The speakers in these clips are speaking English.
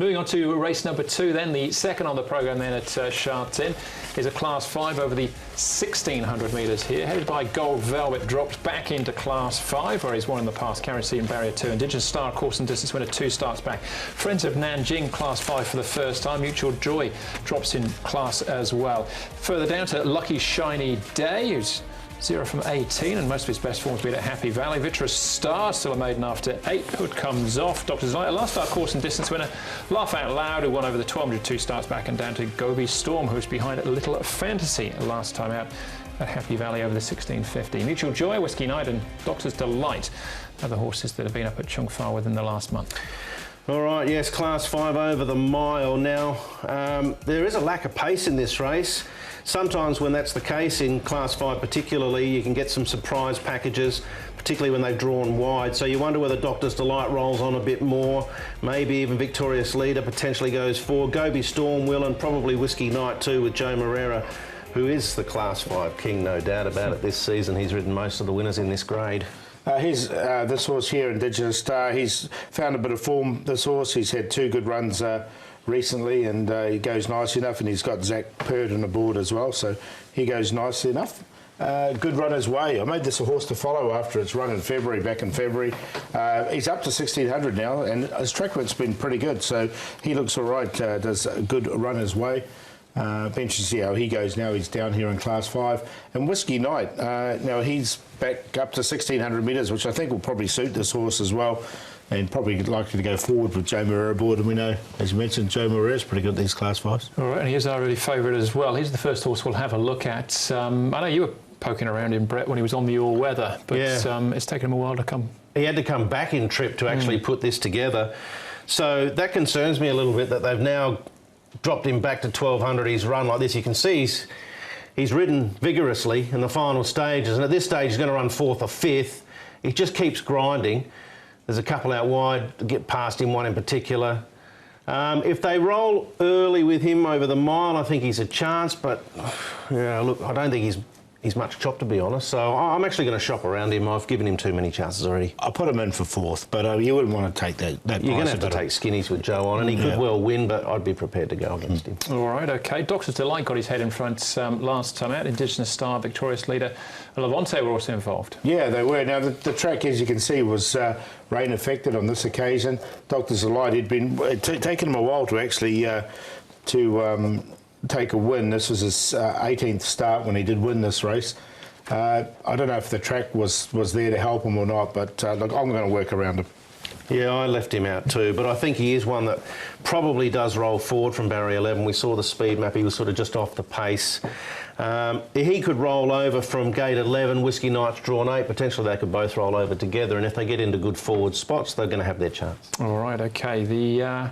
Moving on to race number 2 then, the second on the programme then at Sha Tin is a Class 5 over the 1600 metres here, headed by Gold Velvet, drops back into Class 5 where he's won in the past, carried seat in Barrier 2. Indigenous Star, course and distance winner, 2 starts back. Friends of Nanjing, Class 5 for the first time. Mutual Joy drops in class as well. Further down to Lucky Shiny Day, who's 0 from 18, and most of his best forms been at Happy Valley. Vitreous Star, still a maiden after 8. Hood comes off. Doctor's Light, a last start course and distance winner. Laugh Out Loud, who won over the 1200, 2 starts back, and down to Gobi Storm, who's behind Little Fantasy last time out at Happy Valley over the 1650. Mutual Joy, Whiskey Night, and Doctor's Delight are the horses that have been up at Chung Fa within the last month. All right, yes, Class 5 over the mile. Now, there is a lack of pace in this race. Sometimes when that's the case, in Class 5 particularly, you can get some surprise packages, particularly when they've drawn wide. So you wonder whether Doctor's Delight rolls on a bit more, maybe even Victorious Leader potentially goes forward. Gobi Storm will, and probably Whiskey Night too with Joe Moreira, who is the Class 5 king, no doubt about it this season. He's ridden most of the winners in this grade. This horse here, Indigenous Star, he's found a bit of form, this horse. He's had 2 good runs recently, and he goes nice enough, and he's got Zach Purden aboard as well, so he goes nicely enough. Good runner's way. I made this a horse to follow after its run in February, back in February. He's up to 1600 now, and his track work's been pretty good, so he looks all right, does a good runner's way. Be interesting to see how he goes now. He's down here in Class 5. And Whiskey Night, now he's back up to 1600 metres, which I think will probably suit this horse as well, and probably likely to go forward with Joe Moreira aboard. And we know, as you mentioned, Joe Moreira is pretty good at these Class 5s. All right, and he is our early favourite as well. He's the first horse we'll have a look at. I know you were poking around him, Brett, when he was on the all-weather, but yeah. It's taken him a while to come. He had to come back in trip to actually put this together. So that concerns me a little bit, that they've now dropped him back to 1200. He's run like this. You can see he's ridden vigorously in the final stages, and at this stage he's going to run 4th or 5th. He just keeps grinding. There's a couple out wide to get past him, one in particular. If they roll early with him over the mile, I think he's a chance, but yeah, look, I don't think he's much chop, to be honest, so I'm actually going to shop around him. I've given him too many chances already. I put him in for 4th, but you wouldn't want to take that You're going to have to take skinnies with Joe on, and he could well win, but I'd be prepared to go against him. All right, OK. Doctor's Delight got his head in front last time out. Indigenous Star, Victorious Leader, and Levante were also involved. Yeah, they were. Now, the track, as you can see, was rain affected on this occasion. Doctor's Delight, he'd been taken him a while to actually take a win. This was his 18th start when he did win this race. I don't know if the track was there to help him or not, but look, I'm going to work around him. Yeah, I left him out too, but I think he is one that probably does roll forward from Barrier 11. We saw the speed map, he was sort of just off the pace. He could roll over from gate 11, Whiskey Night's drawn 8. Potentially they could both roll over together, and if they get into good forward spots, they're going to have their chance. All right, OK. The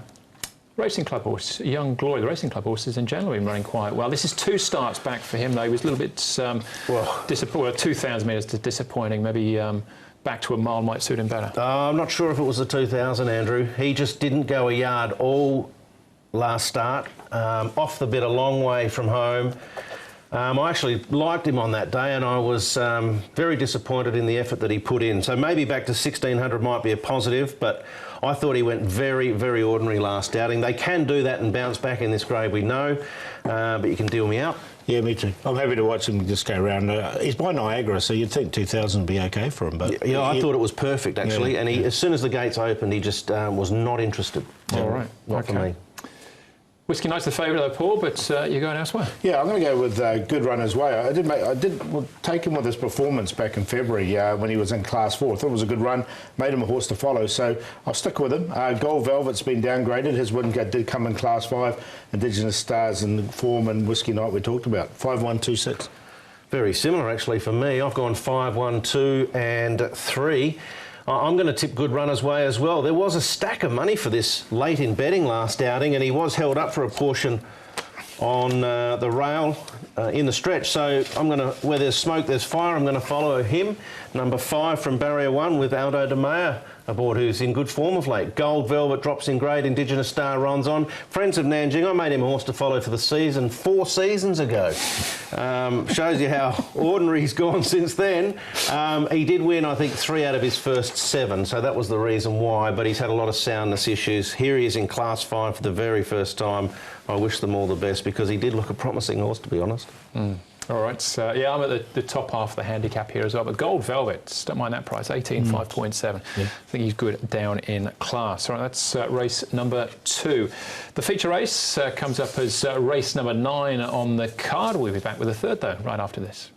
Racing Club horse, Young Glory, the Racing Club horse, is in general been running quite well. This is 2 starts back for him, though. He was a little bit disappointed. 2,000 metres disappointing. Maybe back to a mile might suit him better. I'm not sure if it was the 2,000, Andrew. He just didn't go a yard all last start. Off the bit a long way from home. I actually liked him on that day, and I was very disappointed in the effort that he put in. So maybe back to 1,600 might be a positive, but I thought he went very, very ordinary last outing. They can do that and bounce back in this grade, we know, but you can deal me out. Yeah, me too. I'm happy to watch him just go around. He's by Niagara, so you'd think 2,000 would be OK for him. But yeah, I thought it was perfect, actually, and as soon as the gates opened, he just was not interested. All right. Not for me. Whiskey Night's the favourite though, Paul, but you're going elsewhere. Yeah, I'm going to go with good runner's way. I did take him with his performance back in February when he was in Class 4. I thought it was a good run, made him a horse to follow, so I'll stick with him. Gold Velvet's been downgraded. His win did come in Class 5. Indigenous Stars and form and Whiskey Night we talked about. 5-1-2-6. Very similar actually for me. I've gone 5, 1, 2 and 3. I'm going to tip good runner's way as well. There was a stack of money for this late in betting last outing, and he was held up for a portion on the rail in the stretch. So I'm going to, where there's smoke, there's fire. I'm going to follow him. Number 5 from Barrier 1 with Aldo de Meyer a board who's in good form of late. Gold Velvet drops in grade, Indigenous Star runs on. Friends of Nanjing, I made him a horse to follow for the season 4 seasons ago. Shows you how ordinary he's gone since then. He did win, I think, 3 out of his first 7, so that was the reason why, but he's had a lot of soundness issues. Here he is in Class 5 for the very first time. I wish them all the best because he did look a promising horse, to be honest. All right, yeah, I'm at the top half of the handicap here as well, but Gold Velvet, don't mind that price, 18.5.7. Yeah. I think he's good down in class. All right, that's race number 2. The feature race comes up as race number 9 on the card. We'll be back with a third, though, right after this.